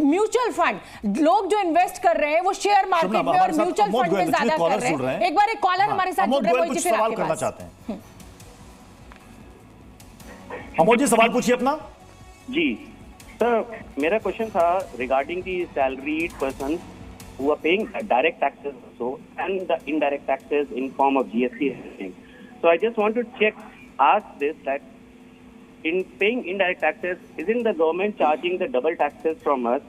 Mutual fund, लोग जो invest कर रहे हैं वो शेयर मार्केट में और म्यूचुअल फंड में ज्यादा कर रहे हैं। एक बार एक कॉलर हमारे साथ जुड़ रहे हैं, कुछ सवाल करना चाहते हैं। अमोद जी सवाल पूछिए अपना। जी सर, मेरा क्वेश्चन था regarding the salaried person who are paying direct taxes also and the indirect taxes in form of GST. So I just want to ask this, that in paying indirect taxes, isn't the government charging the double taxes from us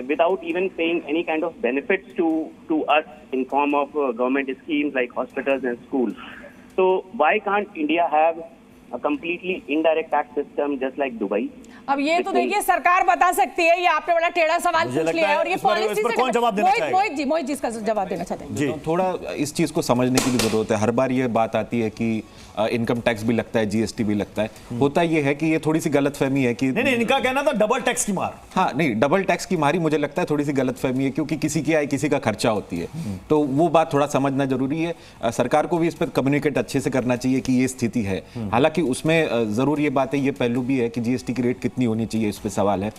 without even paying any kind of benefits to us in form of government schemes like hospitals and schools? So why can't India have a completely indirect tax system just like Dubai? अब ये तो देखिए सरकार बता सकती है, ये आपने बड़ा टेढ़ा सवाल पूछ लिया है और ये पॉलिसी से कौन जवाब देना चाहेगा? मोहित जी इसका जवाब देना चाहते हैं। जी, तो थोड़ा इस चीज को समझने की भी जरूरत है। हर बार ये बात आती है कि इनकम टैक्स भी लगता है, जीएसटी भी लगता है। होता ये है कि ये थोड़ी सी गलतफहमी है कि नहीं, इनका कहना था डबल टैक्स की मार। हाँ नहीं, डबल टैक्स की मारी मुझे लगता है थोड़ी सी गलतफहमी है, क्योंकि किसी की आय किसी का खर्चा होती है, तो वो बात थोड़ा समझना जरूरी है। सरकार को भी इस पर कम्युनिकेट अच्छे से करना चाहिए कि ये स्थिति है। हालांकि उसमें जरूर ये बात है, ये पहलू भी है कि जीएसटी की रेट कितनी होनी चाहिए, इस पर सवाल है।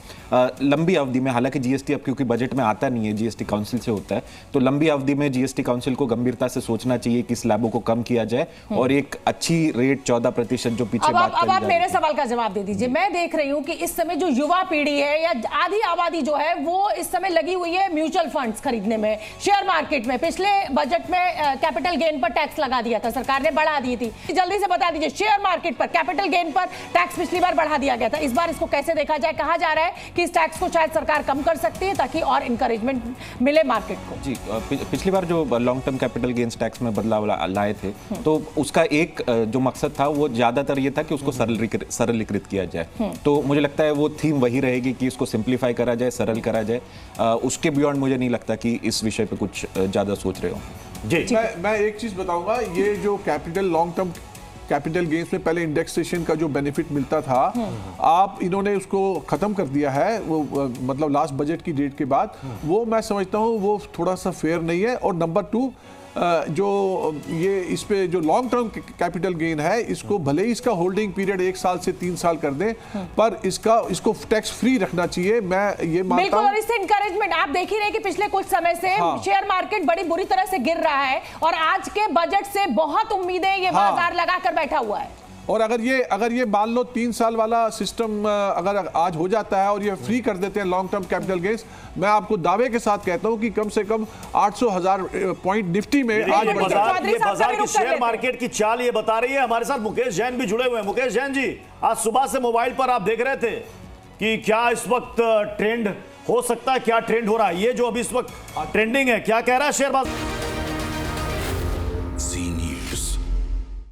लंबी अवधि में, हालांकि जीएसटी अब क्योंकि बजट में आता नहीं है, जीएसटी काउंसिल से होता है, तो लंबी अवधि में जीएसटी काउंसिल को गंभीरता से सोचना चाहिए कि स्लैबों को कम किया जाए और एक अच्छी रेट 14% जो पीछे बात अब आप मेरे सवाल का जवाब दे दीजिए। मैं देख रही हूं कि इस समय जो युवा पीढ़ी है या आधी आबादी जो है वो इस समय लगी हुई है म्यूचुअल फंड्स खरीदने में, शेयर मार्केट में। पिछले बजट में कैपिटल गेन पर टैक्स लगा दिया था, सरकार ने बढ़ा दी थी। जल्दी से बता दीजिए, शेयर मार्केट पर कैपिटल गेन पर टैक्स पिछली बार बढ़ा दिया गया था, इस बार इसको कैसे देखा जाए? कहा जा रहा है कि इस टैक्स को शायद सरकार कम कर सकती है ताकि और इंकरेजमेंट मिले मार्केट को। जी, पिछली बार जो long term capital gains tax में बदलाव लाए थे, तो उसका एक जो मकसद था वो ज्यादातर ये था कि उसको सरलीकृत किया जाए। तो मुझे लगता है वो थीम वही रहेगी कि इसको सिंप्लीफाई करा जाए, सरल करा जाए। उसके बियॉन्ड मुझे नहीं लगता कि इस विषय पे कुछ ज्यादा सोच रहे हो। जी, मैं एक चीज बताऊंगा, ये जो लॉन्ग टर्म कैपिटल गेन्स में पहले इंडेक्सेशन का जो बेनिफिट मिलता था, आप इन्होंने उसको खत्म कर दिया है, वो मतलब लास्ट बजट की डेट के बाद। वो मैं समझता हूँ वो थोड़ा सा फेयर नहीं है। और नंबर 2, जो ये इस पे जो लॉन्ग टर्म कैपिटल गेन है, इसको भले ही इसका होल्डिंग पीरियड 1 साल से 3 साल कर दें, पर इसको टैक्स फ्री रखना चाहिए। मैं ये मानता हूं। और इससे इंकरेजमेंट आप देख ही रहे कि पिछले कुछ समय से शेयर मार्केट बड़ी बुरी तरह से गिर रहा है और आज के बजट से बहुत उम्मीदें ये बाजार लगाकर बैठा हुआ है। और अगर ये मान लो 3 साल वाला सिस्टम अगर आज हो जाता है और ये फ्री कर देते हैं लॉन्ग टर्म कैपिटल गेन्स, मैं आपको दावे के साथ कहता हूं कि कम से कम 800,000 पॉइंट निफ्टी में आज ये बाजार की शेयर मार्केट की चाल ये बता रही है। हमारे साथ मुकेश जैन भी जुड़े हुए हैं। मुकेश जैन जी, आज सुबह से मोबाइल पर आप देख रहे थे कि क्या इस वक्त ट्रेंड हो सकता है, क्या ट्रेंड हो रहा है, ये जो अभी इस वक्त ट्रेंडिंग है, क्या कह रहा है शेयर बाजार?